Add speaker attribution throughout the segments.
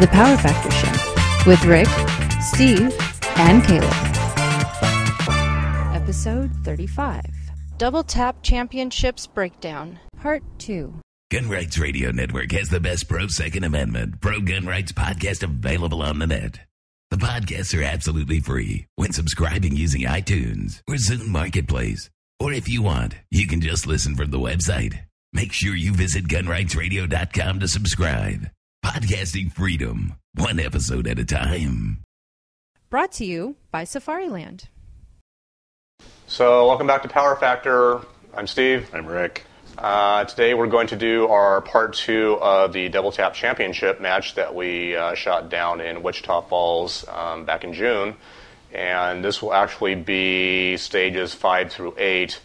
Speaker 1: The Power Factor Show with Rick, Steve, and Caleb. Episode 35. Double Tap Championships Breakdown, Part 2.
Speaker 2: Gun Rights Radio Network has the best pro-Second Amendment, pro-gun rights podcast available on the net. The podcasts are absolutely free when subscribing using iTunes or Zune Marketplace. Or if you want, you can just listen from the website. Make sure you visit gunrightsradio.com to subscribe. Podcasting freedom, one episode at a time.
Speaker 1: Brought to you by Safariland.
Speaker 3: So, welcome back to Power Factor. I'm Steve.
Speaker 4: I'm Rick.
Speaker 3: Today we're going to do our part 2 of the Double Tap Championship match that we shot down in Wichita Falls back in June. And this will actually be stages 5 through 8,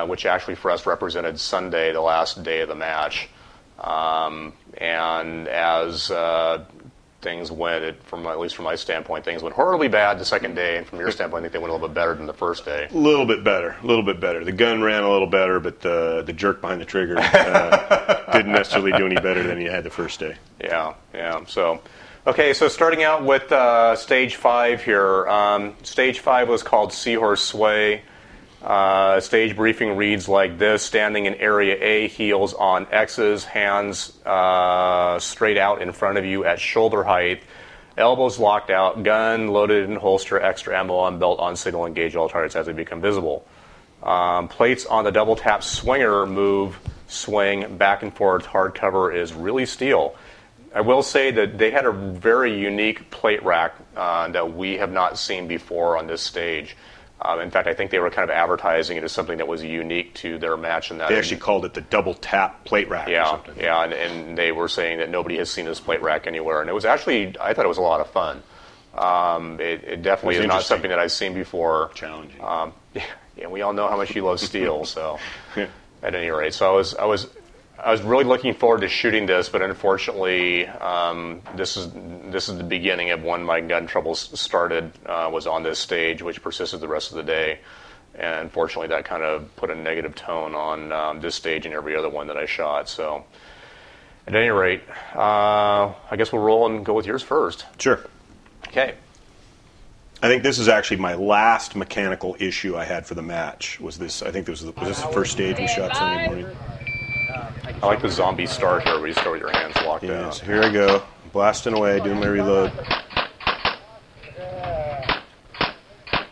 Speaker 3: which actually for us represented Sunday, the last day of the match. And as things went, at least from my standpoint, things went horribly bad the second day, and from your standpoint, I think they went a little bit better than the first day.
Speaker 4: A little bit better. The gun ran a little better, but the jerk behind the trigger didn't necessarily do any better than you had the first day.
Speaker 3: Yeah. So, okay, so starting out with stage 5 here. Stage 5 was called Seahorse Sway. Stage briefing reads like this: standing in area A, heels on X's, hands straight out in front of you at shoulder height, elbows locked out, gun loaded in holster, extra ammo on belt, on signal, engage all targets as they become visible. Plates on the double tap swinger move, swing back and forth, hardcover is really steel. I will say that they had a very unique plate rack that we have not seen before on this stage. In fact, I think they were kind of advertising it as something that was unique to their match. And that
Speaker 4: they actually called it the double tap plate rack or something.
Speaker 3: Yeah, and they were saying that nobody has seen this plate rack anywhere. And it was actually, I thought it was a lot of fun. It definitely is not something that I've seen before.
Speaker 4: Challenging.
Speaker 3: Yeah, we all know how much you love steel, so at any rate. So I was really looking forward to shooting this, but unfortunately, this is the beginning of when my gun troubles started. Was on this stage, which persisted the rest of the day, and unfortunately, that kind of put a negative tone on this stage and every other one that I shot. So, at any rate, I guess we'll roll and go with yours first.
Speaker 4: Sure.
Speaker 3: Okay.
Speaker 4: I think this is actually my last mechanical issue I had for the match. Was this the first stage we shot Sunday morning?
Speaker 3: I like the zombie start here, where you start with your hands locked out.
Speaker 4: So here I go, blasting away, doing my reload.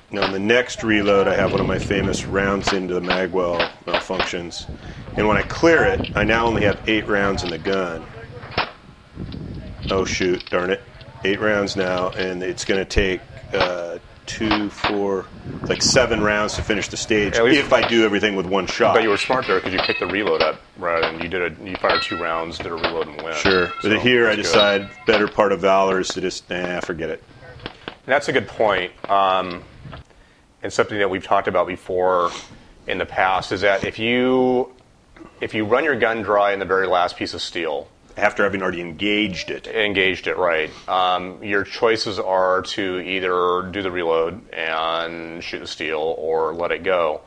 Speaker 4: Now in the next reload, I have one of my famous rounds into the magwell malfunctions. And when I clear it, I now only have 8 rounds in the gun. Oh shoot, darn it. 8 rounds now, and it's going to take 7 rounds to finish the stage if I do everything with one shot.
Speaker 3: But you were smart there because you picked the reload up, right? And you fired 2 rounds, did a reload and went.
Speaker 4: Sure. But here I decide better part of valor is to just forget it.
Speaker 3: And that's a good point. And something that we've talked about before in the past is that if you run your gun dry in the very last piece of steel,
Speaker 4: after having already engaged it,
Speaker 3: right. Your choices are to either do the reload and shoot the steel or let it go.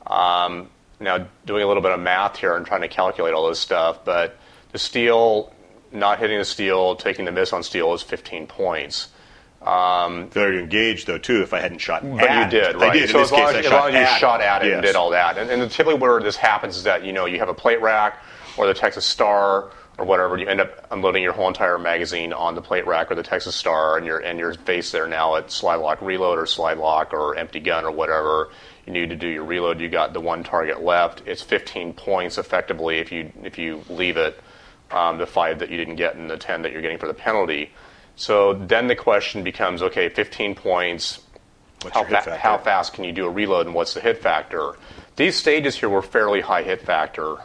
Speaker 3: Now, doing a little bit of math here and trying to calculate all this stuff, but the steel, not hitting the steel, taking the miss on steel is 15 points.
Speaker 4: Failure to engage, though, too, if I hadn't shot at it.
Speaker 3: But you did, right?
Speaker 4: I did.
Speaker 3: So as long as you shot at it
Speaker 4: yes.
Speaker 3: and did all that. And typically where this happens is that, you have a plate rack or the Texas Star or whatever, you end up unloading your whole entire magazine on the plate rack or the Texas Star, and you're faced there now at slide lock reload or slide lock or empty gun or whatever. You need to do your reload. You got the 1 target left. It's 15 points effectively if you leave it, the 5 that you didn't get and the 10 that you're getting for the penalty. So then the question becomes, okay, 15 points. How fast can you do a reload, and what's the hit factor? These stages here were fairly high hit factor.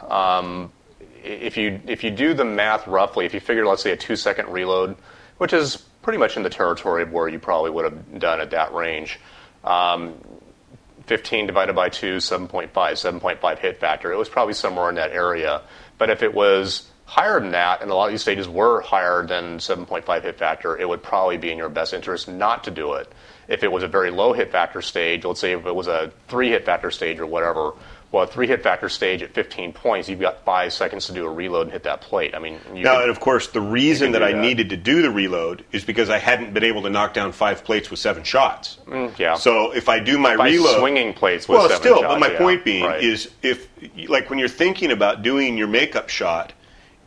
Speaker 3: If you do the math roughly, if you figure, let's say, a 2-second reload, which is pretty much in the territory of where you probably would have done at that range, 15 divided by 2, 7.5 hit factor. It was probably somewhere in that area. But if it was higher than that, and a lot of these stages were higher than 7.5 hit factor, it would probably be in your best interest not to do it. If it was a very low hit factor stage, let's say if it was a 3 hit factor stage or whatever, Well, a 3-hit factor stage at 15 points, you've got 5 seconds to do a reload and hit that plate. I mean,
Speaker 4: and of course, the reason that I needed to do the reload is because I hadn't been able to knock down 5 plates with 7 shots.
Speaker 3: Yeah.
Speaker 4: So if I do my
Speaker 3: By
Speaker 4: reload,
Speaker 3: swinging plates with 7 shots.
Speaker 4: Well, still, but my point being is, if like when you're thinking about doing your makeup shot,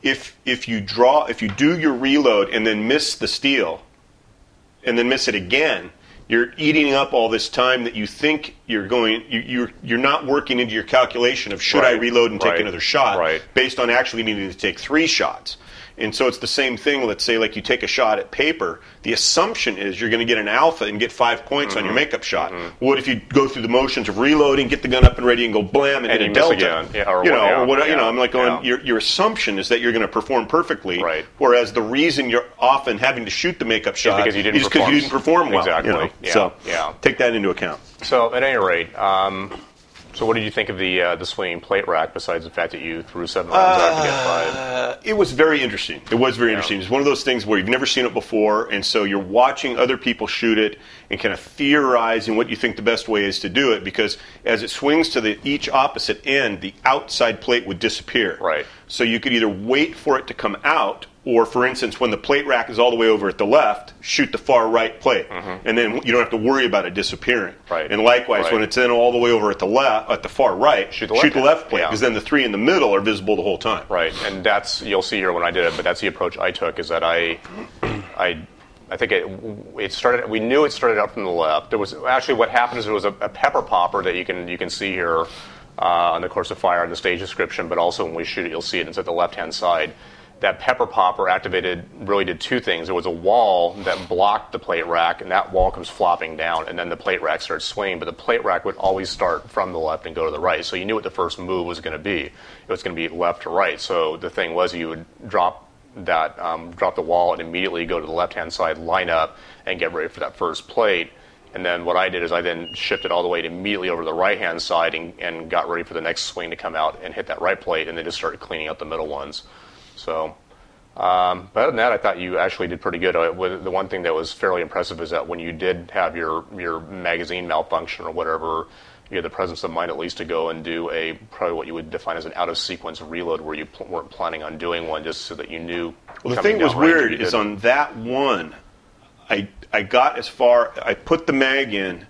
Speaker 4: if you do your reload and then miss the steal, and then miss it again, you're eating up all this time that you think you're going. You're not working into your calculation of should I reload and take another shot based on actually needing to take 3 shots. And so it's the same thing. Let's say like you take a shot at paper. The assumption is you're going to get an alpha and get 5 points on your makeup shot. What if you go through the motions of reloading, get the gun up and ready, and go blam and hit a delta? I'm like going. Your assumption is that you're going to perform perfectly. Right. Whereas the reason you're often having to shoot the makeup shot is because you didn't perform well.
Speaker 3: Exactly.
Speaker 4: So take that into account.
Speaker 3: So at any rate. So what did you think of the swinging plate rack, besides the fact that you threw 7 rounds out to get 5?
Speaker 4: It was very interesting. It was very interesting. It's one of those things where you've never seen it before, and so you're watching other people shoot it and kind of theorizing what you think the best way is to do it, because as it swings to each opposite end, the outside plate would disappear.
Speaker 3: Right.
Speaker 4: So you could either wait for it to come out, or, for instance, when the plate rack is all the way over at the left, shoot the far right plate, and then you don't have to worry about it disappearing.
Speaker 3: Right.
Speaker 4: And likewise, when it's then all the way over at the far right, shoot the left plate, because then the 3 in the middle are visible the whole time.
Speaker 3: Right, and you'll see here when I did it, but that's the approach I took. Is that I think it started. We knew it started out from the left. There was actually what happened is there was a pepper popper that you can see here on the course of fire in the stage description, but also when we shoot it, you'll see it. It's at the left-hand side. That pepper popper really did 2 things. There was a wall that blocked the plate rack, and that wall comes flopping down, and then the plate rack starts swinging. But the plate rack would always start from the left and go to the right. So you knew what the first move was going to be. It was going to be left to right. So the thing was you would drop the wall and immediately go to the left-hand side, line up, and get ready for that first plate. And then what I did is I then shifted all the way immediately over to the right-hand side and got ready for the next swing to come out and hit that right plate, and then just started cleaning out the middle ones. So, but other than that, I thought you actually did pretty good. The one thing that was fairly impressive is that when you did have your magazine malfunction or whatever, you had the presence of mind at least to go and do probably what you would define as an out-of-sequence reload where you weren't planning on doing one, just so that you knew.
Speaker 4: Well, the thing that was weird is on that one, I got as far. I put the mag in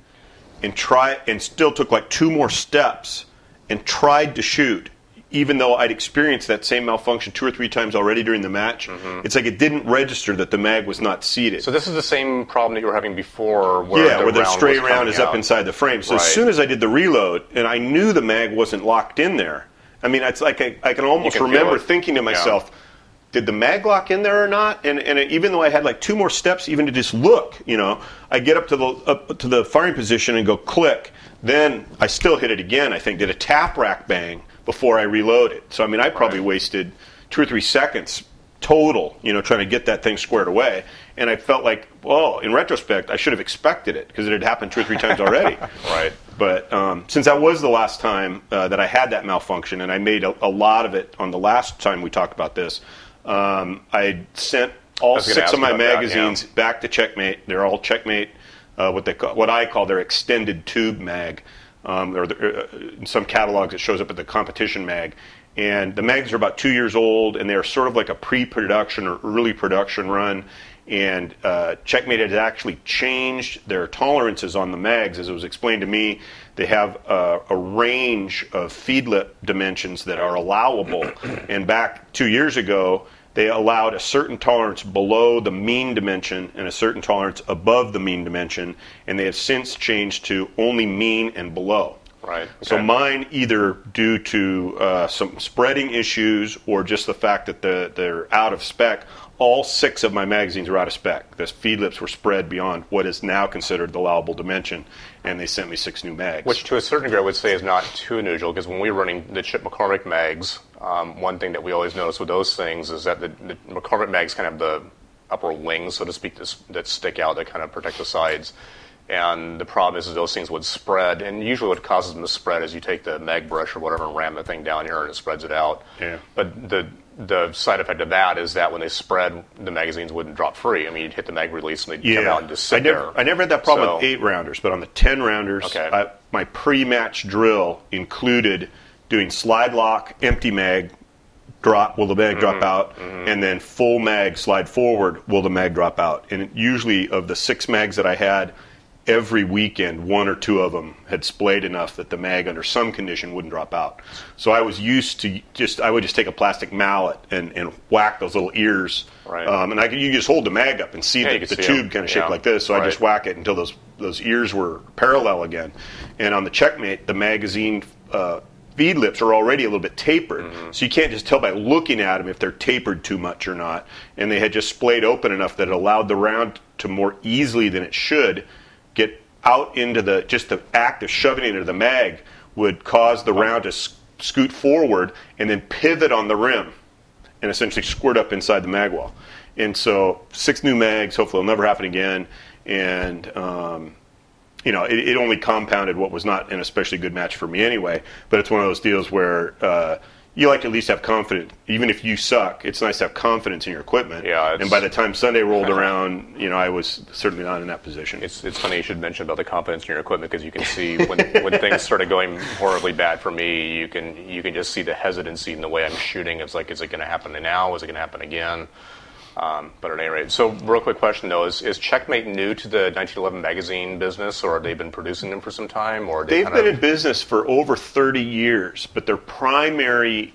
Speaker 4: and still took like 2 more steps and tried to shoot. Even though I'd experienced that same malfunction 2 or 3 times already during the match, it's like it didn't register that the mag was not seated.
Speaker 3: So this is the same problem that you were having before, where
Speaker 4: the stray round is up inside the frame. So as soon as I did the reload, and I knew the mag wasn't locked in there, I mean, it's like I can almost remember thinking to myself, did the mag lock in there or not? And even though I had like 2 more steps even to just look, I get up to the firing position and go click. Then I still hit it again, I think, did a tap rack bang before I reloaded. So, I mean, I probably wasted 2 or 3 seconds total, trying to get that thing squared away. And I felt like, well, in retrospect, I should have expected it because it had happened 2 or 3 times already.
Speaker 3: Right.
Speaker 4: But since that was the last time that I had that malfunction, and I made a lot of it on the last time we talked about this, I sent all 6 of my magazines back to Checkmate. They're all Checkmate, what I call their extended tube mag. In some catalogs it shows up at the competition mag, and the mags are about 2 years old, and they're sort of like a pre-production or early production run, and Checkmate has actually changed their tolerances on the mags. As it was explained to me, they have a range of feed lip dimensions that are allowable, and back 2 years ago they allowed a certain tolerance below the mean dimension and a certain tolerance above the mean dimension, and they have since changed to only mean and below.
Speaker 3: Right. Okay.
Speaker 4: So mine, either due to some spreading issues or just the fact that they're out of spec, all 6 of my magazines are out of spec. The feed lips were spread beyond what is now considered the allowable dimension, and they sent me 6 new mags.
Speaker 3: Which, to a certain degree, I would say is not too unusual, because when we were running the Chip McCormick mags, one thing that we always notice with those things is that the McCormick mags kind of have the upper wings, so to speak, that stick out, that kind of protect the sides. And the problem is those things would spread, and usually what causes them to spread is you take the mag brush or whatever and ram the thing down here and it spreads it out. Yeah. But the side effect of that is that when they spread, the magazines wouldn't drop free. I mean, you'd hit the mag release and they'd come out and just sit there.
Speaker 4: I never had that problem with 8-rounders, but on the 10-rounders, my pre-match drill included doing slide lock, empty mag, drop, will the mag drop out, and then full mag, slide forward, will the mag drop out. And usually of the 6 mags that I had, every weekend, 1 or 2 of them had splayed enough that the mag under some condition wouldn't drop out. So I was used to I would just take a plastic mallet and whack those little ears.
Speaker 3: Right.
Speaker 4: And you just hold the mag up and see the tube kind of shaped like this. So I just whack it until those ears were parallel again. And on the Checkmate, the magazine feed lips are already a little bit tapered. So you can't just tell by looking at them if they're tapered too much or not. And they had just splayed open enough that it allowed the round to more easily than it should get out into the act of shoving it into the mag would cause the round to scoot forward and then pivot on the rim and essentially squirt up inside the mag wall. And so 6 new mags, hopefully it'll never happen again. And, it only compounded what was not an especially good match for me anyway. But it's one of those deals where you like to at least have confidence. Even if you suck, it's nice to have confidence in your equipment.
Speaker 3: Yeah,
Speaker 4: and by the time Sunday rolled around, I was certainly not in that position.
Speaker 3: It's funny you should mention about the confidence in your equipment, because you can see when things started going horribly bad for me, you can just see the hesitancy in the way I'm shooting. It's like, is it going to happen now? Is it going to happen again? But at any rate, so real quick question though, is Checkmate new to the 1911 magazine business, or have they been producing them for some time? Or
Speaker 4: they've been in business for over 30 years, but their primary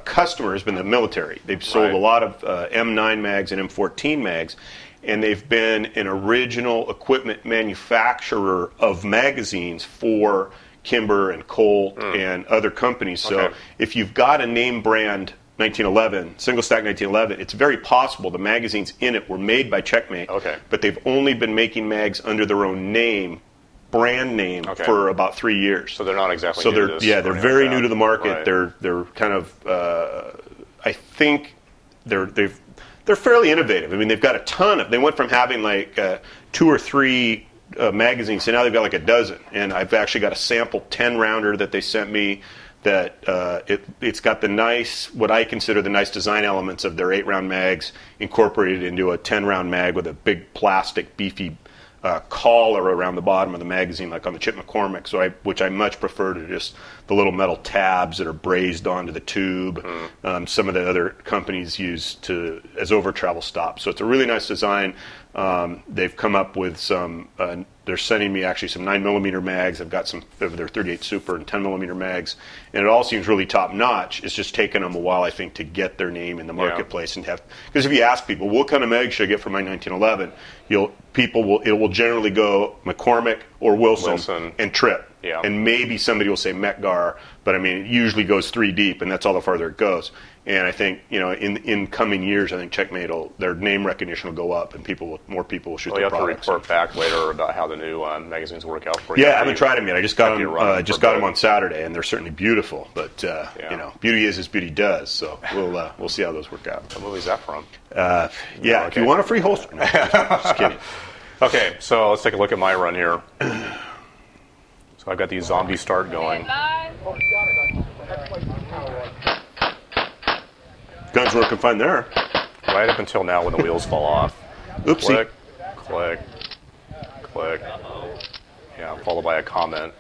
Speaker 4: customer has been the military. They've sold a lot of M9 mags and M14 mags, and they've been an original equipment manufacturer of magazines for Kimber and Colt and other companies. So if you've got a name brand 1911, single stack 1911, it's very possible the magazines in it were made by Checkmate, but they've only been making mags under their own name, brand name, for about 3 years.
Speaker 3: So they're not exactly
Speaker 4: so
Speaker 3: new
Speaker 4: they're
Speaker 3: to this,
Speaker 4: they're very new to the market.
Speaker 3: Right.
Speaker 4: They're kind of I think they're fairly innovative. I mean, they've got a ton of. They went from having like 2 or 3 magazines to now they've got like a dozen. And I've actually got a sample 10 rounder that they sent me. That it's got the nice, what I consider the nice design elements of their 8-round mags incorporated into a 10-round mag with a big plastic beefy collar around the bottom of the magazine, like on the Chip McCormick. Which I much prefer to just the little metal tabs that are brazed onto the tube. Some of the other companies use as over travel stops. So it's a really nice design. They've come up with some. They're sending me actually some 9mm mags. I've got some of their 38 Super and 10mm mags, and it all seems really top notch. It's just taken them a while, I think, to get their name in the marketplace and have. Because if you ask people, what kind of mag should I get for my 1911, it will generally go McCormick or Wilson. And Tripp.
Speaker 3: Yeah.
Speaker 4: And maybe somebody will say Metgar, but I mean, it usually goes 3 deep, and that's all the farther it goes. And I think, in coming years, I think Checkmate their name recognition will go up, and more people will shoot their products.
Speaker 3: You have to report back later about how the new magazines work out for you.
Speaker 4: Yeah, I haven't tried them yet. I just got them on Saturday, and they're certainly beautiful. But beauty is as beauty does. So we'll see how those work out.
Speaker 3: What movie is that from?
Speaker 4: If you want a free holster, no, just kidding.
Speaker 3: Okay, so let's take a look at my run here. So I've got the zombie start going.
Speaker 4: Guns working fine there.
Speaker 3: Right up until now when the wheels fall off.
Speaker 4: Oopsie.
Speaker 3: Click, click, click. Yeah, followed by a comment.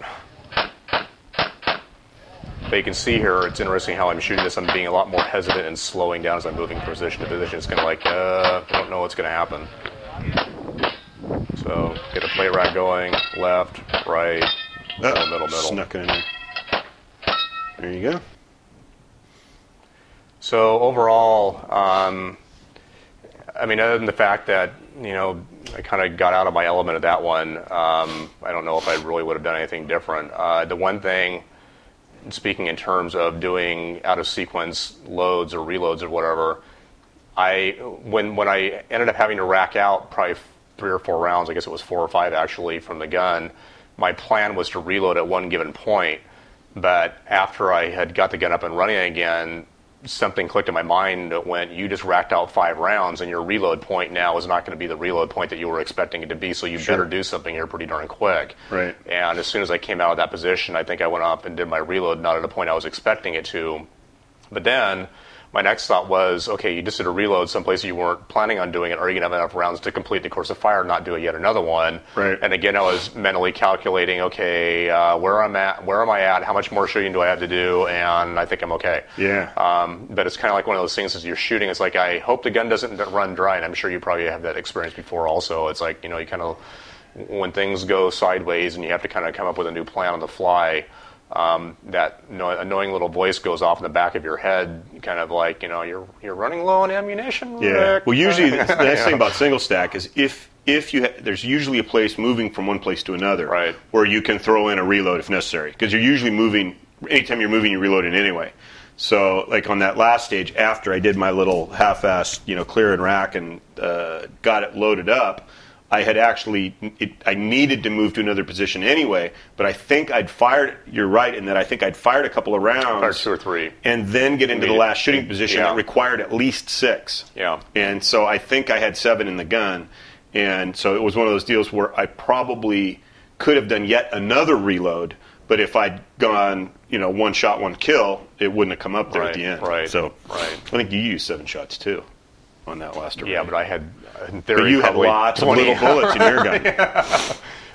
Speaker 3: But you can see here, it's interesting how I'm shooting this. I'm being a lot more hesitant and slowing down as I'm moving position to position. It's kind of like, I don't know what's going to happen. So, get the plate rack going, left, right, middle.
Speaker 4: Snuck in there. There you go.
Speaker 3: So overall, other than the fact that, I kind of got out of my element of that one, I don't know if I really would have done anything different. The one thing, speaking in terms of doing out-of-sequence loads or reloads or whatever, when I ended up having to rack out probably 3 or 4 rounds, I guess it was 4 or 5 actually, from the gun, my plan was to reload at one given point. But after I had got the gun up and running again, something clicked in my mind that went, you just racked out 5 rounds, and your reload point now is not going to be the reload point that you were expecting it to be, so you better do something here pretty darn quick.
Speaker 4: Right.
Speaker 3: And as soon as I came out of that position, I think I went up and did my reload, not at a point I was expecting it to. But then, my next thought was, okay, you just did a reload someplace you weren't planning on doing it. Are you going to have enough rounds to complete the course of fire and not do yet another one?
Speaker 4: Right.
Speaker 3: And again, I was mentally calculating, okay, where am I at? How much more shooting do I have to do? And I think I'm okay.
Speaker 4: Yeah.
Speaker 3: But it's kind of like one of those things as you're shooting. It's like, I hope the gun doesn't run dry. And I'm sure you probably have that experience before also. It's like, you kind of, when things go sideways and you have to kind of come up with a new plan on the fly, that annoying little voice goes off in the back of your head, kind of like, you're running low on ammunition,
Speaker 4: Yeah.
Speaker 3: Rick.
Speaker 4: Well, usually the nice thing about single stack is if there's usually a place moving from one place to another,
Speaker 3: right,
Speaker 4: where you can throw in a reload if necessary, because you're usually moving. Anytime you're moving, you're reloading anyway. So, like on that last stage, after I did my little half-assed, clear and rack and got it loaded up, I had I needed to move to another position anyway, but I think I'd fired, you're right, in that I think I'd fired a couple of rounds.
Speaker 3: Fired 2 or 3.
Speaker 4: And then get into the last shooting position that required at least 6.
Speaker 3: Yeah.
Speaker 4: And so I think I had 7 in the gun. And so it was one of those deals where I probably could have done yet another reload, but if I'd gone, one shot, one kill, it wouldn't have come up there at the end.
Speaker 3: Right.
Speaker 4: So I think you used 7 shots too on that last array.
Speaker 3: Yeah, but I had, in
Speaker 4: But
Speaker 3: theory,
Speaker 4: you had lots of little bullets in your gun.
Speaker 3: Yeah.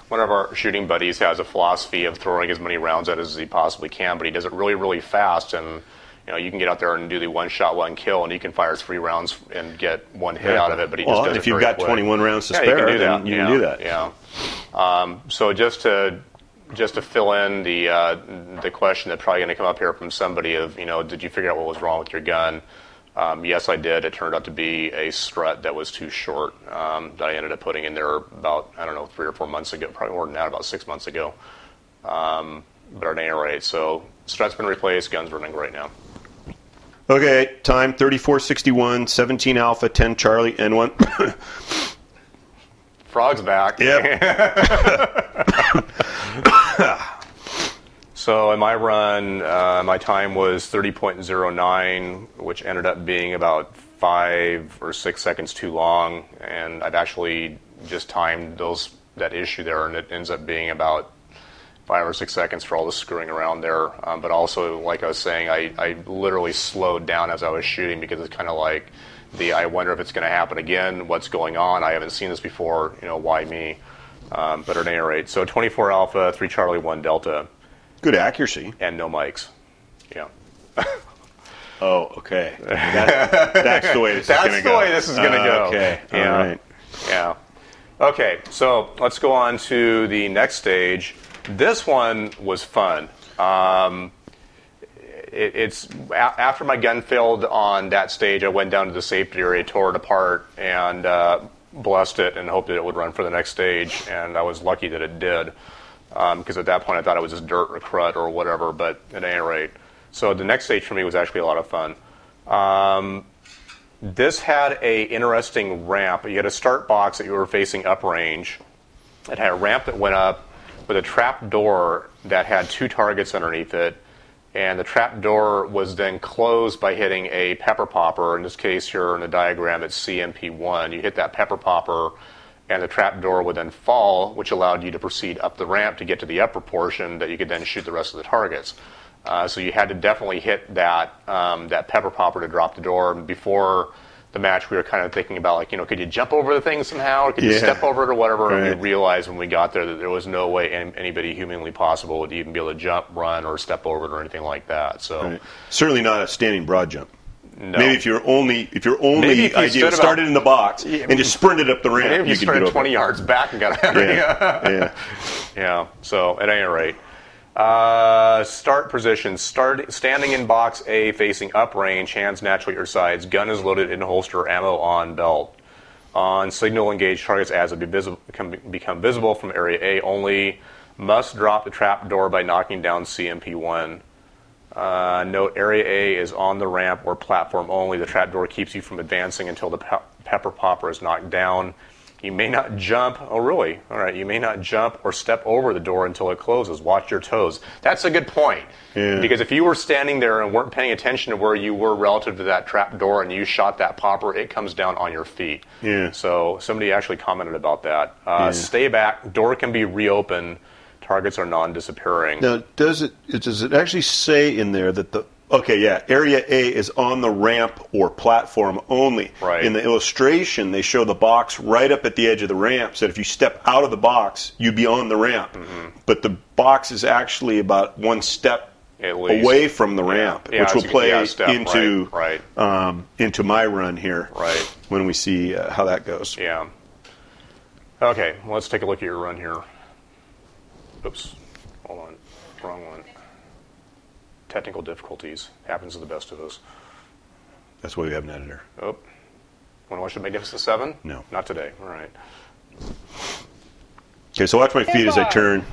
Speaker 3: One of our shooting buddies has a philosophy of throwing as many rounds at it as he possibly can, but he does it really, really fast. And you can get out there and do the one shot, one kill, and you can fire 3 rounds and get 1 hit out of it. But he just does
Speaker 4: if
Speaker 3: it
Speaker 4: you've
Speaker 3: very
Speaker 4: got
Speaker 3: quick.
Speaker 4: 21 rounds to spare, then you can do that.
Speaker 3: Yeah. So just to fill in the question that's probably going to come up here from somebody of, did you figure out what was wrong with your gun? Yes, I did. It turned out to be a strut that was too short that I ended up putting in there about, 3 or 4 months ago, probably more than that, about 6 months ago. But at any rate, so strut's been replaced, gun's running great now.
Speaker 4: Okay, time 3461, 17 Alpha, 10 Charlie, N1.
Speaker 3: Frog's back.
Speaker 4: Yep.
Speaker 3: So in my run, my time was 30.09, which ended up being about 5 or 6 seconds too long, and I've actually just timed that issue there, and it ends up being about 5 or 6 seconds for all the screwing around there. But also, like I was saying, I literally slowed down as I was shooting because it's kind of like I wonder if it's going to happen again, what's going on, I haven't seen this before, why me? But at any rate, so 24 Alpha, 3 Charlie, 1 Delta.
Speaker 4: Good accuracy.
Speaker 3: And no mics. Yeah.
Speaker 4: Oh, okay. That's the way this is going to go.
Speaker 3: That's the way this is going to go.
Speaker 4: Okay.
Speaker 3: Yeah.
Speaker 4: All right.
Speaker 3: Yeah. Okay, so let's go on to the next stage. This one was fun. It's after my gun failed on that stage, I went down to the safety area, tore it apart, and blessed it and hoped that it would run for the next stage. And I was lucky that it did. Because at that point I thought it was just dirt or crud or whatever, but at any rate. So the next stage for me was actually a lot of fun. This had a interesting ramp. You had a start box that you were facing uprange. It had a ramp that went up with a trap door that had 2 targets underneath it, and the trap door was then closed by hitting a pepper popper. In this case here in the diagram it's CMP1. You hit that pepper popper, and the trap door would then fall, which allowed you to proceed up the ramp to get to the upper portion that you could then shoot the rest of the targets. So you had to definitely hit that pepper popper to drop the door. And before the match, we were kind of thinking about, like, could you jump over the thing somehow, or could you step over it or whatever?
Speaker 4: Right.
Speaker 3: And we realized when we got there that there was no way anybody humanly possible would even be able to jump, run, or step over it or anything like that. So
Speaker 4: certainly not a standing broad jump.
Speaker 3: No.
Speaker 4: Maybe if your only idea started in the box and just sprinted up the ramp,
Speaker 3: maybe if you
Speaker 4: could
Speaker 3: sprinted
Speaker 4: get
Speaker 3: 20 yards back and got out. Yeah. So at any rate, start position: standing in box A, facing uprange, hands naturally at your sides. Gun is loaded in holster, ammo on belt. On signal, engage targets as it become visible from area A only. Must drop the trap door by knocking down CMP1. Note, area A is on the ramp or platform only. The trapdoor keeps you from advancing until the pepper popper is knocked down. You may not jump. Oh, really? All right. You may not jump or step over the door until it closes. Watch your toes. That's a good point.
Speaker 4: Yeah.
Speaker 3: Because if you were standing there and weren't paying attention to where you were relative to that trap door and you shot that popper, it comes down on your feet.
Speaker 4: Yeah.
Speaker 3: So somebody actually commented about that. Stay back. Door can be reopened. Targets are non-disappearing.
Speaker 4: Now, does it actually say in there that Okay, yeah. Area A is on the ramp or platform only.
Speaker 3: Right.
Speaker 4: In the illustration, they show the box right up at the edge of the ramp, so that if you step out of the box, you'd be on the ramp. But the box is actually about one step away from the ramp, which will play into into my run here when we see how that goes.
Speaker 3: Yeah. Okay, well, let's take a look at your run here. Oops, hold on, wrong one. Technical difficulties. Happens to the best of us.
Speaker 4: That's why we have an editor.
Speaker 3: Oh. Want to watch the Magnificent Seven?
Speaker 4: No.
Speaker 3: Not today. All right.
Speaker 4: Okay, so watch my feet as I turn,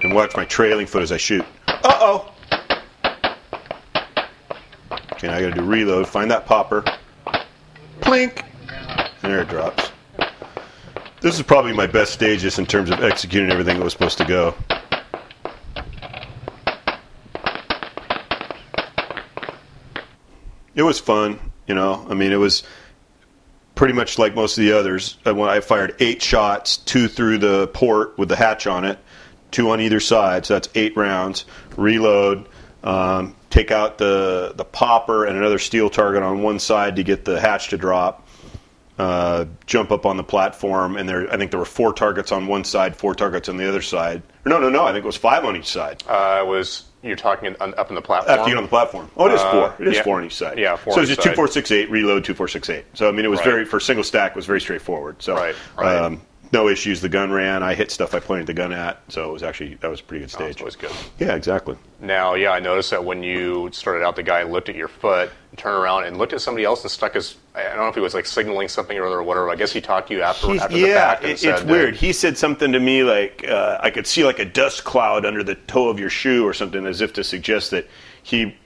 Speaker 4: and watch my trailing foot as I shoot. Uh-oh! Okay, now I gotta do reload. Find that popper. Plink! And there it drops. This is probably my best stage just in terms of executing everything that was supposed to go. It was fun, you know. I mean, it was pretty much like most of the others. I fired 8 shots, 2 through the port with the hatch on it, 2 on either side, so that's 8 rounds. Reload, take out the popper and another steel target on one side to get the hatch to drop. Jump up on the platform, and I think there were 4 targets on one side, 4 targets on the other side. No, I think it was 5 on each side.
Speaker 3: You're talking up in the platform?
Speaker 4: After you get on the platform. Oh, it is 4. It is 4 on each side.
Speaker 3: Yeah, 4
Speaker 4: so
Speaker 3: on
Speaker 4: it's
Speaker 3: each
Speaker 4: just 2, 4, 6, 8, reload, 2, 4, 6, 8. So, I mean, it was for single stack, it was very straightforward. So, no issues. The gun ran. I hit stuff I pointed the gun at. So, it was actually, that was a pretty good stage.
Speaker 3: That was good.
Speaker 4: Yeah, exactly.
Speaker 3: Now, I noticed that when you started out, the guy looked at your foot, turned around, and looked at somebody else and stuck his, I don't know if he was like signaling something or whatever. I guess he talked to you after the fact.
Speaker 4: Yeah, it's weird. He said something to me like, I could see like a dust cloud under the toe of your shoe or something, as if to suggest that he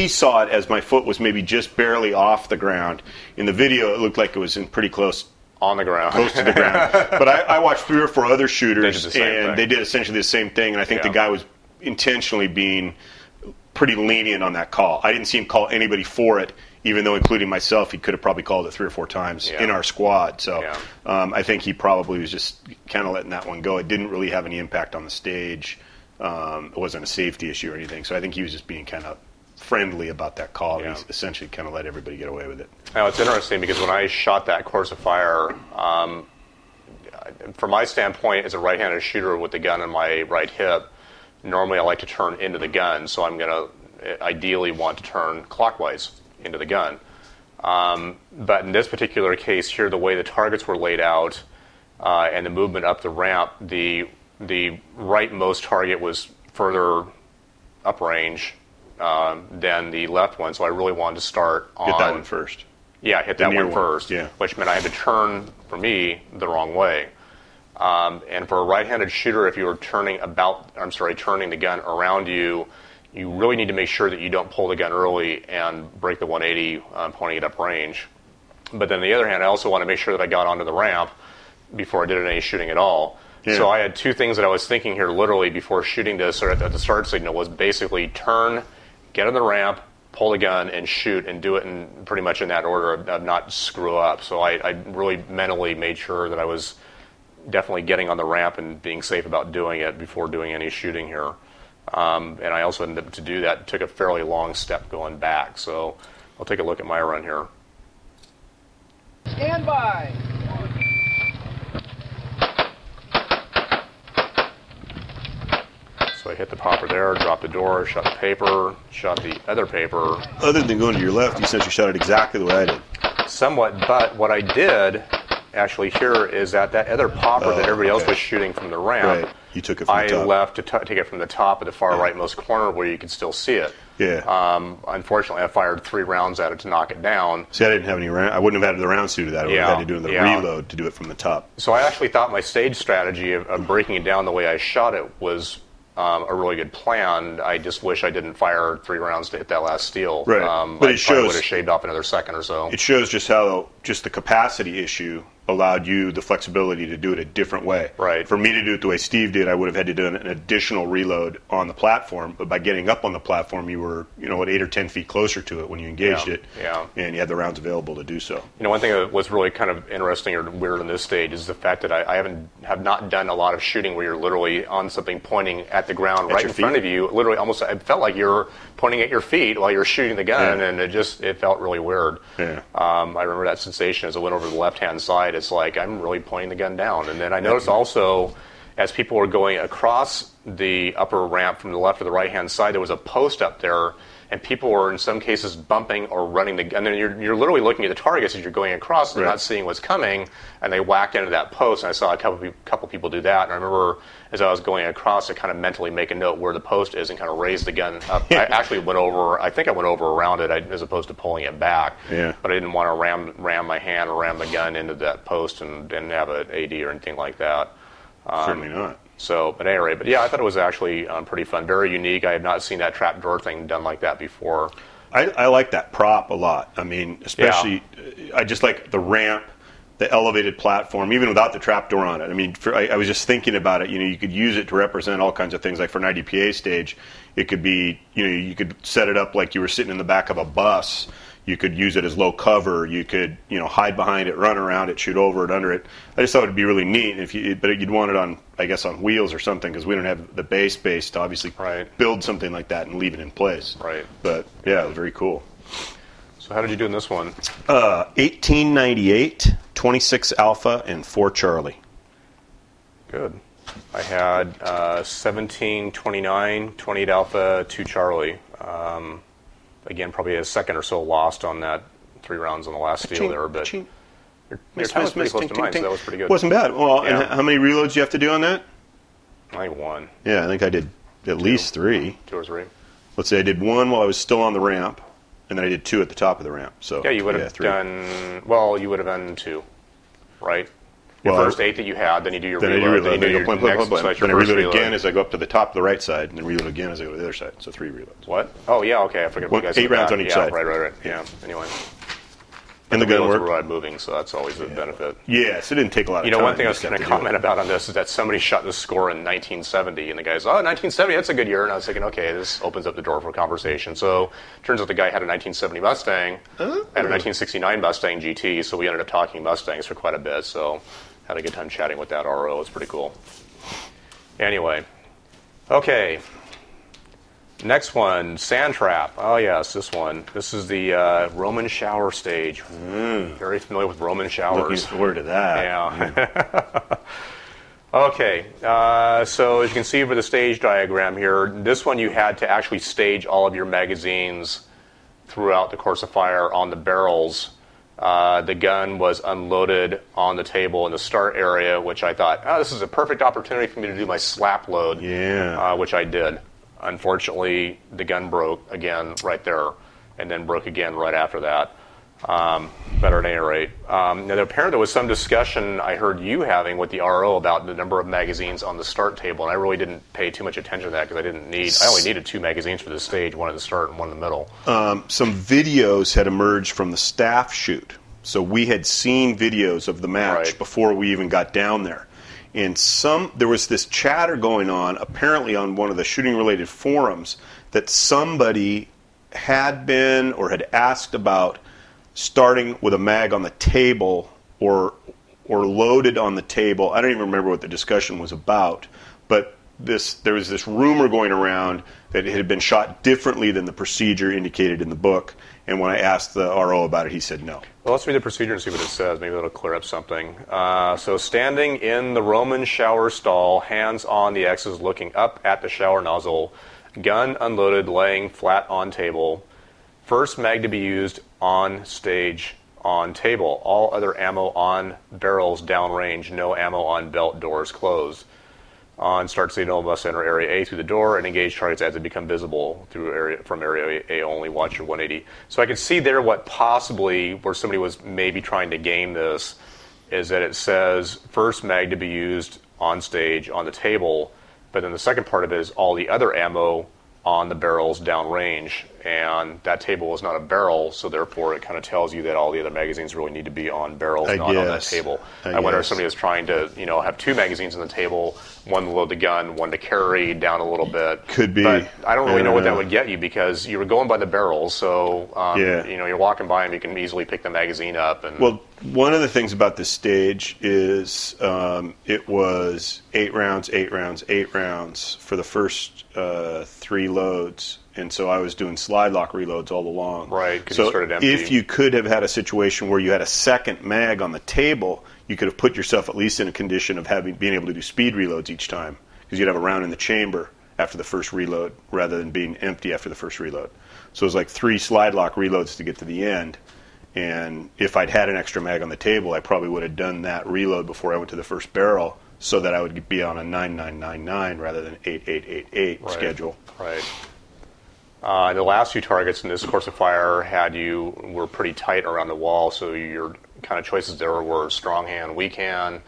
Speaker 4: saw it as my foot was maybe just barely off the ground. In the video, it looked like it was in pretty close
Speaker 3: on the ground,
Speaker 4: close to the ground. But I watched 3 or 4 other shooters,
Speaker 3: and
Speaker 4: they did essentially the same thing. And I think the guy was intentionally being pretty lenient on that call. I didn't see him call anybody for it, even though, including myself, he could have probably called it 3 or 4 times in our squad. So I think he probably was just kind of letting that one go. It didn't really have any impact on the stage. It wasn't a safety issue or anything. So I think he was just being kind of friendly about that call. He essentially kind of let everybody get away with it.
Speaker 3: Now, it's interesting because when I shot that course of fire, from my standpoint as a right-handed shooter with the gun in my right hip, normally I like to turn into the gun, so I'm going to ideally want to turn clockwise into the gun. But in this particular case here, the way the targets were laid out and the movement up the ramp, the rightmost target was further uprange than the left one, so I really wanted to start on...
Speaker 4: Get that one first.
Speaker 3: Yeah, hit that one first, which meant I had to turn, for me, the wrong way. And for a right-handed shooter, if you were turning the gun around you, you really need to make sure that you don't pull the gun early and break the 180 pointing it up range. But then on the other hand, I also want to make sure that I got onto the ramp before I did any shooting at all. Yeah. So I had 2 things that I was thinking here literally before shooting this, or at the start signal, was basically turn, get on the ramp, pull the gun, and shoot, and do it in pretty much in that order of not screw up. So I really mentally made sure that I was definitely getting on the ramp and being safe about doing it before doing any shooting here. And I also ended up to do that, took a fairly long step going back. So I'll take a look at my run here.
Speaker 5: Stand by.
Speaker 3: So I hit the popper there, dropped the door, shot the paper, shot the other paper.
Speaker 4: Other than going to your left, you essentially shot it exactly the way I did.
Speaker 3: Somewhat, but what I did actually here is that other popper that everybody else was shooting from the ramp,
Speaker 4: you took it from the top.
Speaker 3: I left to take it from the top of the far rightmost corner where you could still see it.
Speaker 4: Yeah.
Speaker 3: Unfortunately, I fired 3 rounds at it to knock it down.
Speaker 4: See, I didn't have any rounds. I wouldn't have added the rounds to that. I would have had to do the reload to do it from the top.
Speaker 3: So I actually thought my stage strategy of breaking it down the way I shot it was a really good plan. I just wish I didn't fire 3 rounds to hit that last steel.
Speaker 4: Right. But it shows,
Speaker 3: would have shaved off another second or so.
Speaker 4: It shows just how the capacity issue allowed you the flexibility to do it a different way.
Speaker 3: Right.
Speaker 4: For me to do it the way Steve did, I would have had to do an additional reload on the platform. But by getting up on the platform, you were, 8 or 10 feet closer to it when you engaged it.
Speaker 3: Yeah.
Speaker 4: And you had the rounds available to do so.
Speaker 3: One thing that was really kind of interesting or weird in this stage is the fact that I have not done a lot of shooting where you're literally on something pointing at the ground right in front of you. Literally, almost, it felt like you're pointing at your feet while you're shooting the gun, and it felt really weird.
Speaker 4: Yeah.
Speaker 3: I remember that sensation as I went over to the left-hand side. It's like I'm really pointing the gun down. And then I noticed also, as people were going across the upper ramp from the left to the right-hand side, there was a post up there, and people were in some cases bumping or running the gun. And then you're literally looking at the targets as you're going across and not seeing what's coming, and they whacked into that post. And I saw a couple people do that. And I remember as I was going across to kind of mentally make a note where the post is and kind of raise the gun up. I actually went over around it as opposed to pulling it back.
Speaker 4: Yeah.
Speaker 3: But I didn't want to ram my hand or ram the gun into that post and have an AD or anything like that.
Speaker 4: Certainly not.
Speaker 3: So, but anyway, I thought it was actually pretty fun, very unique. I had not seen that trapdoor thing done like that before.
Speaker 4: I like that prop a lot. I mean, especially, I just like the ramp, the elevated platform, even without the trapdoor on it. I mean, I was just thinking about it. You could use it to represent all kinds of things. Like for an IDPA stage, it could be, you could set it up like you were sitting in the back of a bus. You could use it as low cover. You could, hide behind it, run around it, shoot over it, under it. I just thought it would be really neat. But you'd want it on, I guess, on wheels or something, because we don't have the bay space to obviously build something like that and leave it in place.
Speaker 3: Right.
Speaker 4: But yeah, it was very cool.
Speaker 3: So how did you do in this one?
Speaker 4: 1898, 26 Alpha, and 4 Charlie.
Speaker 3: Good. I had 1729, 28 Alpha, 2 Charlie. Again, probably a second or so lost on that 3 rounds on the last steal there, but your time was pretty close to mine, so that was pretty good.
Speaker 4: Wasn't bad. Well, and how many reloads do you have to do on that?
Speaker 3: I think 1.
Speaker 4: Yeah, I think I did at least 3.
Speaker 3: 2 or 3.
Speaker 4: Let's say I did 1 while I was still on the ramp, and then I did 2 at the top of the ramp. So
Speaker 3: yeah, you would have done. Well, you would have done 2, right? Your first 8 that you had, then you do your reload. Then you do your next.
Speaker 4: Then I reload again as I go up to the top of the right side, and then reload again as I go to the other side. So 3 reloads.
Speaker 3: What? Oh yeah, okay. I forgot.
Speaker 4: 8 rounds on each side.
Speaker 3: Right. Yeah. Anyway.
Speaker 4: And the gun worked.
Speaker 3: Were moving, so that's always a benefit.
Speaker 4: Yes, it didn't take a lot of time.
Speaker 3: One thing I was going to comment about on this is that somebody shot the score in 1970, and the guy's, 1970, that's a good year. And I was thinking, okay, this opens up the door for conversation. So turns out the guy had a 1970 Mustang and a 1969 Mustang GT, so we ended up talking Mustangs for quite a bit. So had a good time chatting with that RO. It's pretty cool. Anyway, okay. Next one, Sand Trap. Oh, yes, this one. This is the Roman shower stage. Very familiar with Roman showers.
Speaker 4: Looking forward to that.
Speaker 3: Yeah. Okay, so as you can see for the stage diagram here, this one you had to actually stage all of your magazines throughout the course of fire on the barrels. The gun was unloaded on the table in the start area, which I thought, this is a perfect opportunity for me to do my slap load, which I did. Unfortunately, the gun broke again right there, and then broke again right after that. But at any rate, now apparently there was some discussion I heard you having with the RO about the number of magazines on the start table, and I really didn't pay too much attention to that because I only needed 2 magazines for this stage, one at the start and one in the middle.
Speaker 4: Some videos had emerged from the staff shoot, so we had seen videos of the match before we even got down there. And there was this chatter going on, apparently on one of the shooting-related forums, that somebody had been or had asked about starting with a mag on the table or loaded on the table. I don't even remember what the discussion was about, but there was this rumor going around that it had been shot differently than the procedure indicated in the book. And when I asked the RO about it, he said no.
Speaker 3: Well, let's read the procedure and see what it says. Maybe that'll clear up something. So standing in the Roman shower stall, hands on the X's looking up at the shower nozzle, gun unloaded, laying flat on table. First mag to be used on stage, on table. All other ammo on barrels downrange. No ammo on belt, doors closed. On start signal, must enter area A through the door and engage targets as they become visible from area A only. Watch your 180. So I could see there what possibly where somebody was maybe trying to game this is that it says first mag to be used on stage on the table, but then the second part of it is all the other ammo on the barrels downrange, and that table is not a barrel, so therefore it kind of tells you that all the other magazines really need to be on barrels, not on that table. I wonder if somebody is trying to, have two magazines on the table, one to load the gun, one to carry down a little bit.
Speaker 4: Could be.
Speaker 3: But I don't really know what that would get you, because you were going by the barrels, so you're walking by them, you can easily pick the magazine up. And
Speaker 4: well, one of the things about this stage is it was 8 rounds, 8 rounds, 8 rounds for the first 3 loads, and so I was doing slide lock reloads all along.
Speaker 3: Right, because
Speaker 4: so
Speaker 3: you started empty.
Speaker 4: If you could have had a situation where you had a second mag on the table, you could have put yourself at least in a condition of being able to do speed reloads each time, because you'd have a round in the chamber after the first reload rather than being empty after the first reload. So it was like 3 slide lock reloads to get to the end. And if I'd had an extra mag on the table, I probably would have done that reload before I went to the first barrel, so that I would be on a 9999 rather than 8888 schedule.
Speaker 3: Right. The last few targets in this course of fire were pretty tight around the wall, so your kind of choices there were strong hand, weak hand,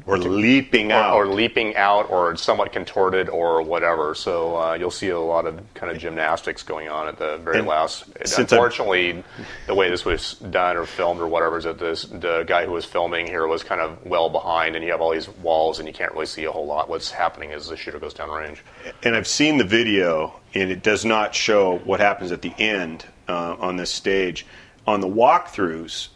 Speaker 4: or leaping out,
Speaker 3: or somewhat contorted, or whatever. So you'll see a lot of kind of gymnastics going on at the very last. Unfortunately, the way this was done or filmed or whatever is that the guy who was filming here was kind of well behind, and you have all these walls, and you can't really see a whole lot. What's happening as the shooter goes down range.
Speaker 4: And I've seen the video, and it does not show what happens at the end on this stage. On the walkthroughs,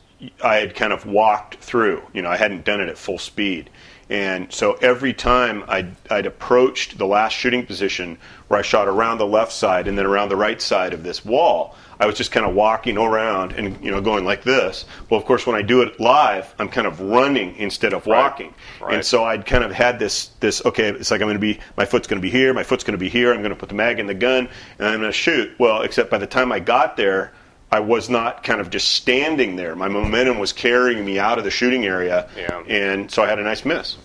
Speaker 4: I had kind of walked through. I hadn't done it at full speed. And so every time I'd approached the last shooting position where I shot around the left side and then around the right side of this wall, I was just kind of walking around and going like this. Well, of course, when I do it live, I'm kind of running instead of walking. Right. And so I'd kind of had this okay, it's like my foot's going to be here, my foot's going to be here, I'm going to put the mag in the gun, and I'm going to shoot. Well, except by the time I got there, I was not kind of just standing there. My momentum was carrying me out of the shooting area, and so I had a nice miss.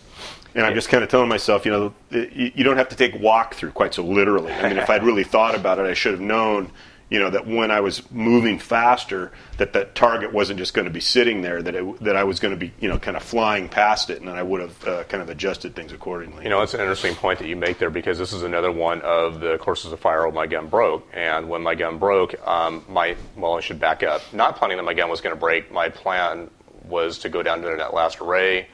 Speaker 4: And I'm just kind of telling myself, you don't have to take walkthrough quite so literally. I mean, if I'd really thought about it, I should have known, that when I was moving faster, that target wasn't just going to be sitting there, that I was going to be, kind of flying past it, and then I would have kind of adjusted things accordingly.
Speaker 3: It's an interesting point that you make there, because this is another one of the courses of fire where my gun broke. And when my gun broke, I should back up. Not planning that my gun was going to break. My plan was to go down to that last array,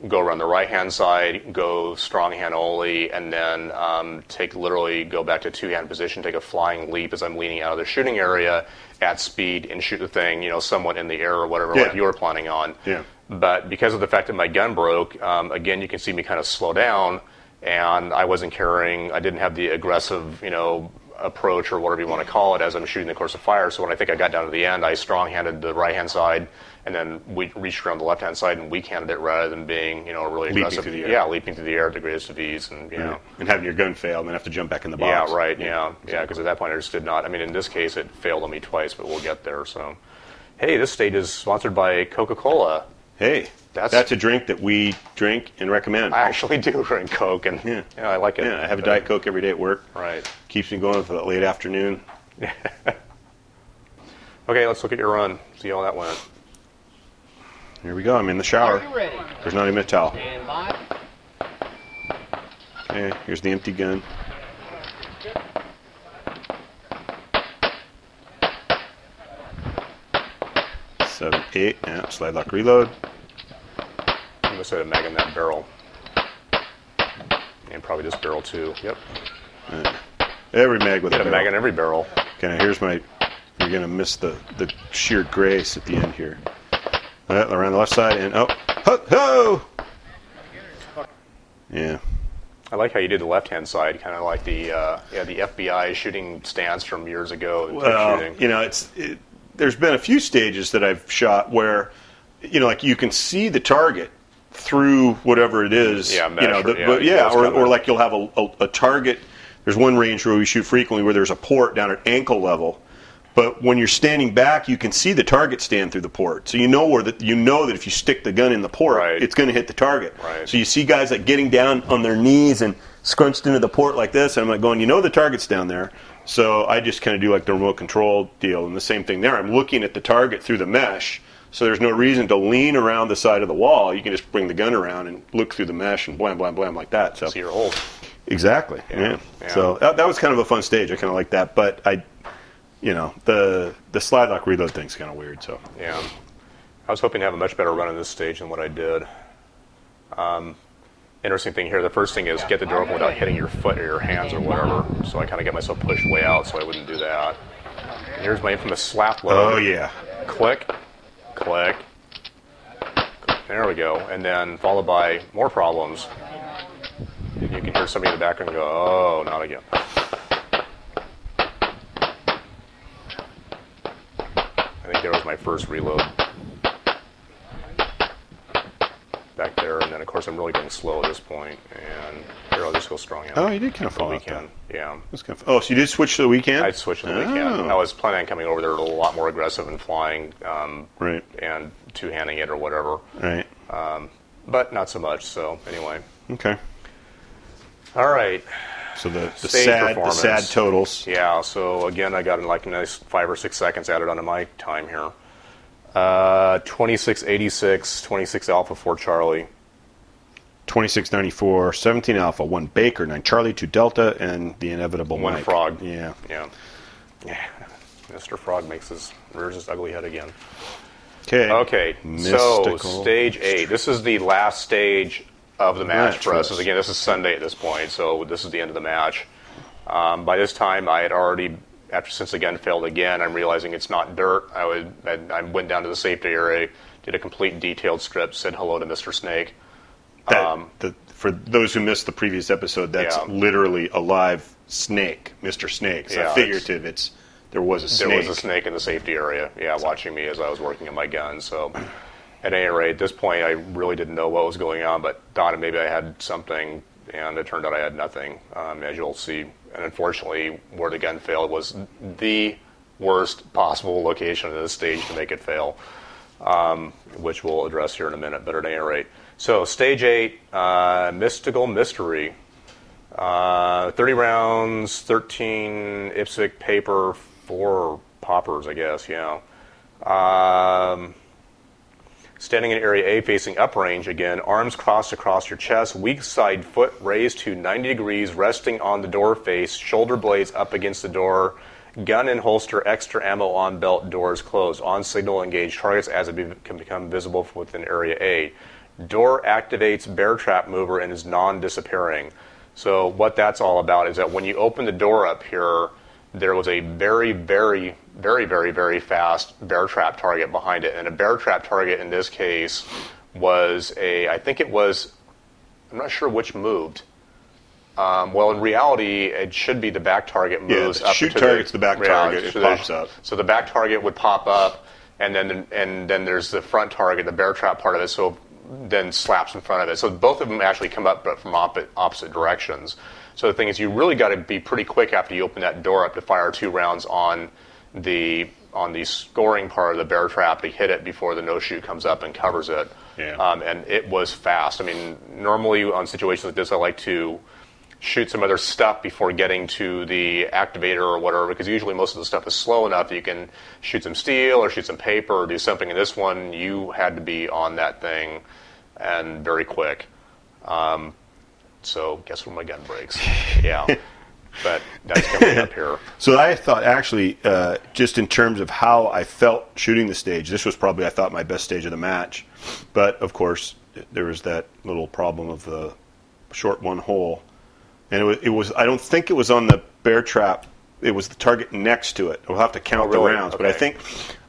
Speaker 3: go around the right-hand side, go strong hand only, and then go back to two-hand position, take a flying leap as I'm leaning out of the shooting area at speed and shoot the thing, somewhat in the air or whatever, like you were planning on.
Speaker 4: Yeah.
Speaker 3: But because of the fact that my gun broke, again, you can see me kind of slow down, and I didn't have the aggressive, approach or whatever you want to call it as I'm shooting the course of fire. So when I think I got down to the end, I strong-handed the right-hand side, and then we reached around the left-hand side and weak-handed it rather than being, really aggressive.
Speaker 4: Leaping through the air.
Speaker 3: Yeah, leaping through the air at the greatest of ease, and
Speaker 4: and having your gun fail and then have to jump back in the box.
Speaker 3: Yeah, right. Yeah, because at that point I just did not. I mean, in this case, it failed on me twice, but we'll get there. So, hey, this stage is sponsored by Coca-Cola.
Speaker 4: Hey, that's a drink that we drink and recommend.
Speaker 3: I actually do drink Coke, and I like it.
Speaker 4: Yeah, I have a Diet Coke every day at work.
Speaker 3: Right.
Speaker 4: Keeps me going for that late afternoon.
Speaker 3: Okay, let's look at your run. See how that went.
Speaker 4: Here we go. I'm in the shower.
Speaker 5: Are you ready?
Speaker 4: There's not even a towel.
Speaker 5: Stand by.
Speaker 4: Okay, here's the empty gun. Seven, 8, slide lock reload.
Speaker 3: You must have a mag in that barrel. And probably this barrel too. Yep.
Speaker 4: Every mag with
Speaker 3: a mag in every barrel.
Speaker 4: Okay, now here's you're going to miss the sheer grace at the end here. Around the left side and ho! Yeah.
Speaker 3: I like how you did the left-hand side, kind of like the FBI shooting stance from years ago.
Speaker 4: Well, there's been a few stages that I've shot where, like you can see the target through whatever it is.
Speaker 3: Yeah,
Speaker 4: or like you'll have a target. There's one range where we shoot frequently where there's a port down at ankle level. But when you're standing back, you can see the target stand through the port. So you know that if you stick the gun in the port, it's going to hit the target.
Speaker 3: Right.
Speaker 4: So you see guys like getting down on their knees and scrunched into the port like this, and I'm like going, the target's down there. So I just kind of do like the remote control deal, and the same thing there. I'm looking at the target through the mesh, so there's no reason to lean around the side of the wall. You can just bring the gun around and look through the mesh and blam, blam, blam like that. So
Speaker 3: see your hole.
Speaker 4: Exactly. Yeah. So that was kind of a fun stage. I kind of like that, but the slide lock reload thing's kind of weird. So
Speaker 3: yeah, I was hoping to have a much better run on this stage than what I did. Interesting thing here. The first thing is get the door open without hitting your foot or your hands or whatever. So I kind of get myself pushed way out, so I wouldn't do that. And here's my infamous slap load.
Speaker 4: Oh yeah.
Speaker 3: Click, click. There we go. And then followed by more problems. And you can hear somebody in the background go, "Oh, not again." I think there was my first reload back there, and then of course I'm really getting slow at this point, and here I'll just go strong out.
Speaker 4: Oh, you did kind of fall
Speaker 3: weekend. Yeah.
Speaker 4: That's kind of, oh, so you did switch to the weekend?
Speaker 3: I switched to the weekend. I was planning on coming over there a lot more aggressive and flying,
Speaker 4: right,
Speaker 3: and two-handing it or whatever.
Speaker 4: Right.
Speaker 3: But not so much. So anyway.
Speaker 4: Okay.
Speaker 3: All right.
Speaker 4: So the sad totals.
Speaker 3: Yeah. So again, I got like a nice 5 or 6 seconds added onto my time here. 2686, 26 Alpha 4 Charlie.
Speaker 4: 2694, 17 Alpha, 1 Baker, 9 Charlie, 2 Delta, and the inevitable
Speaker 3: 1
Speaker 4: Mike.
Speaker 3: Frog.
Speaker 4: Yeah.
Speaker 3: Yeah. Mr. Frog rears his ugly head again.
Speaker 4: Okay.
Speaker 3: So stage 8. This is the last stage of the match for us. Again, this is Sunday at this point, so this is the end of the match. By this time, I had already, since the gun failed again, I'm realizing it's not dirt. I went down to the safety area, did a complete detailed script, said hello to Mr. Snake.
Speaker 4: For those who missed the previous episode, that's literally a live snake, Mr. Snake. It's not figurative. There was a snake.
Speaker 3: There was a snake in the safety area, watching me as I was working on my gun. So, at any rate, at this point, I really didn't know what was going on, but thought maybe I had something, and it turned out I had nothing, as you'll see. And unfortunately, where the gun failed was the worst possible location of this stage to make it fail, which we'll address here in a minute, but at any rate. So, stage 8, Mystical Mystery. 30 rounds, 13 IPSC paper, 4 poppers, I guess, standing in area A facing uprange again, arms crossed across your chest, weak side foot raised to 90 degrees, resting on the door face, shoulder blades up against the door, gun in holster, extra ammo on belt, doors closed. On signal, engage targets as it can become visible from within area A. Door activates bear trap mover and is non-disappearing. So what that's all about is that when you open the door up here, there was a very, very, very, very, very fast bear trap target behind it. And a bear trap target in this case was I'm not sure which moved. Well, in reality, it should be the back target moves up.
Speaker 4: Shoot target's the back target. It pops up.
Speaker 3: So the back target would pop up, and then there's the front target, the bear trap part of it. So then slaps in front of it. So both of them actually come up, but from opposite directions. So the thing is, you really got to be pretty quick after you open that door up to fire 2 rounds on the scoring part of the bear trap to hit it before the no shoot comes up and covers it.
Speaker 4: Yeah.
Speaker 3: And it was fast. I mean, normally on situations like this, I like to shoot some other stuff before getting to the activator or whatever, because usually most of the stuff is slow enough that you can shoot some steel or shoot some paper or do something. In this one, you had to be on that thing and very quick. So guess when my gun breaks. Yeah. But that's coming up here.
Speaker 4: So I thought, actually, just in terms of how I felt shooting the stage, this was probably, I thought, my best stage of the match. But, of course, there was that little problem of the short one hole. And it was I don't think it was on the bear trap. It was the target next to it. We'll have to count the rounds. Okay. But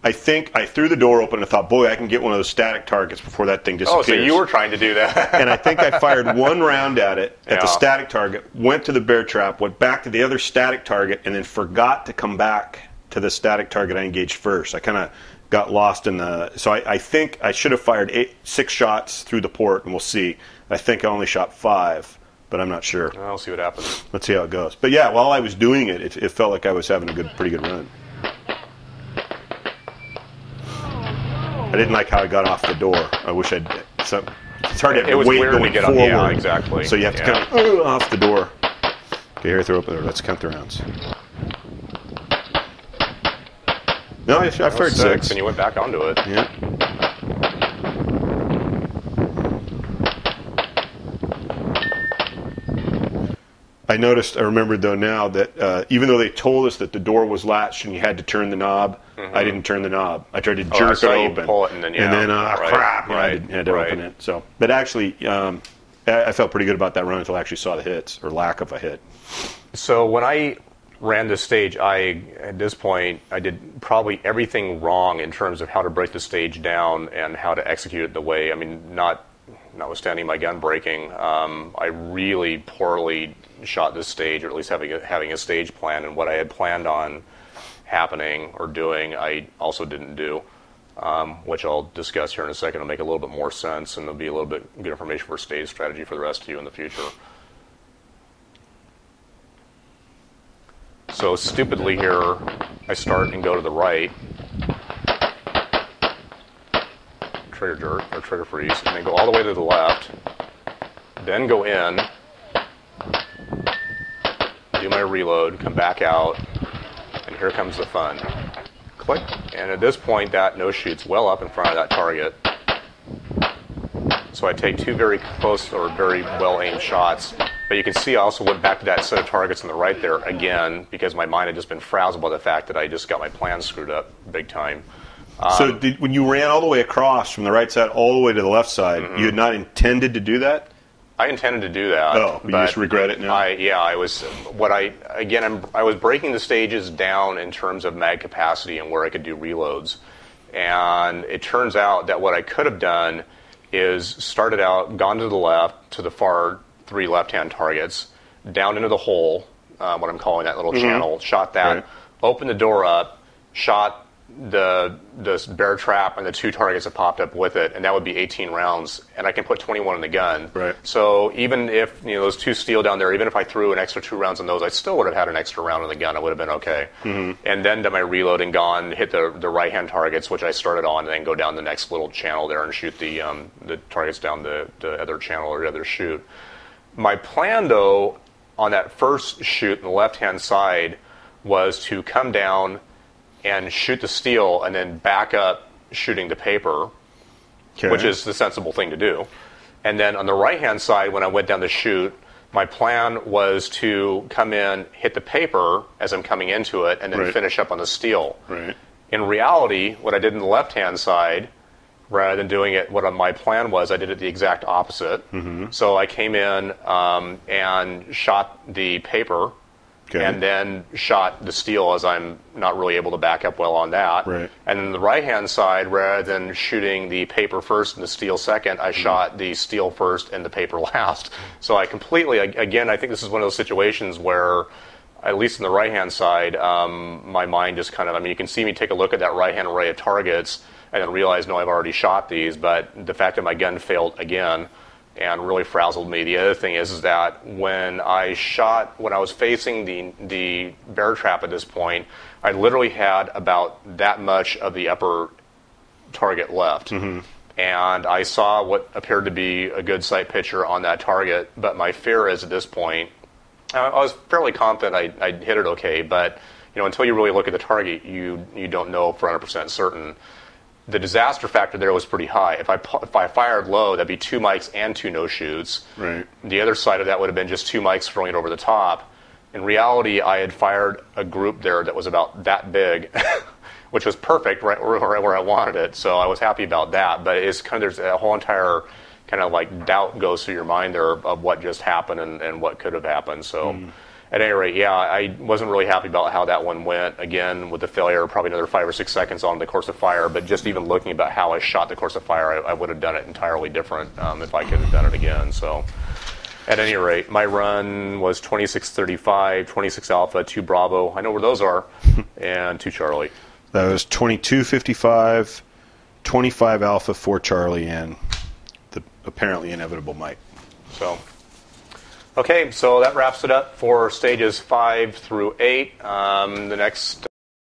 Speaker 4: I think I threw the door open and thought, boy, I can get one of those static targets before that thing disappears.
Speaker 3: Oh, so you were trying to do that.
Speaker 4: And I think I fired 1 round at it, at the static target, went to the bear trap, went back to the other static target, and then forgot to come back to the static target I engaged first. I kind of got lost in the... So I think I should have fired 6 shots through the port, and we'll see. I think I only shot 5. But I'm not sure.
Speaker 3: I'll see what happens.
Speaker 4: Let's see how it goes. But yeah, while I was doing it, it felt like I was having a pretty good run. I didn't like how I got off the door. I wish I'd... It's hard to have weight going forward.
Speaker 3: Yeah, exactly.
Speaker 4: So you have to kind of off the door. Okay, here, throw up there. Let's count the rounds. No, I fired 6.
Speaker 3: And you went back onto it.
Speaker 4: Yeah. I remembered though now that even though they told us that the door was latched and you had to turn the knob, I didn't turn the knob. I tried to jerk it open.
Speaker 3: Pull it and then
Speaker 4: crap, I had to open it. So, but actually, I felt pretty good about that run until I actually saw the hits or lack of a hit.
Speaker 3: So when I ran this stage, at this point, I did probably everything wrong in terms of how to break the stage down and how to execute it the way. I mean, notwithstanding my gun breaking, I really poorly shot this stage, or at least having a stage plan, and what I had planned on happening or doing, I also didn't do, which I'll discuss here in a second. It'll make a little bit more sense, and it'll be a little bit good information for stage strategy for the rest of you in the future. So stupidly here, I start and go to the right, trigger jerk or trigger freeze, and then go all the way to the left, then go in, do my reload, come back out, and here comes the fun. Click, and at this point that no shoot's well up in front of that target. So I take two very close or very well aimed shots, but you can see I also went back to that set of targets on the right there again because my mind had just been frazzled by the fact that I just got my plan screwed up big time.
Speaker 4: So when you ran all the way across from the right side all the way to the left side, you had not intended to do that?
Speaker 3: I intended to do that.
Speaker 4: Oh, but you just regret it now?
Speaker 3: I was breaking the stages down in terms of mag capacity and where I could do reloads. And it turns out that what I could have done is started out, gone to the left, to the far three left-hand targets, down into the hole, what I'm calling that little channel, shot that, opened the door up, shot the bear trap and the two targets that popped up with it, and that would be 18 rounds, and I can put 21 in the gun.
Speaker 4: Right.
Speaker 3: So even if those two steel down there, even if I threw an extra 2 rounds on those, I still would have had an extra round in the gun. I would have been okay. And then done my reload and gone, hit the right-hand targets, which I started on, and then go down the next little channel there and shoot the targets down the other channel or the other chute. My plan, though, on that first shoot on the left-hand side was to come down and shoot the steel and then back up shooting the paper, which is the sensible thing to do. And then on the right-hand side, when I went down the chute, my plan was to come in, hit the paper as I'm coming into it, and then finish up on the steel.
Speaker 4: Right.
Speaker 3: In reality, what I did on the left-hand side, rather than doing it, what my plan was, I did it the exact opposite. So I came in and shot the paper, and then shot the steel as I'm not really able to back up well on that.
Speaker 4: Right.
Speaker 3: And then the right-hand side, rather than shooting the paper first and the steel second, I shot the steel first and the paper last. So I completely, again, I think this is one of those situations where, at least on the right-hand side, my mind just kind of, you can see me take a look at that right-hand array of targets and then realize, no, I've already shot these, but the fact that my gun failed again and really frazzled me. The other thing is that when I was facing the bear trap at this point, I literally had about that much of the upper target left. And I saw what appeared to be a good sight picture on that target, but my fear is at this point, I was fairly confident I'd hit it okay, but until you really look at the target, you don't know for 100% certain. The disaster factor there was pretty high. If I fired low, that'd be 2 mics and 2 no-shoots.
Speaker 4: Right.
Speaker 3: The other side of that would have been just 2 mics throwing it over the top. In reality, I had fired a group there that was about that big, which was perfect right where I wanted it. So I was happy about that. But it's there's a whole entire kind of like doubt goes through your mind there of what just happened and what could have happened. So. At any rate, I wasn't really happy about how that one went. Again, with the failure, probably another 5 or 6 seconds on the course of fire. But just even looking about how I shot the course of fire, I would have done it entirely different if I could have done it again. So, at any rate, my run was 26:35, 26 Alpha, 2 Bravo. I know where those are, and 2 Charlie.
Speaker 4: That was 22:55, 25 Alpha, 4 Charlie, and the apparently inevitable Mike.
Speaker 3: So. Okay, so that wraps it up for stages 5 through 8. The next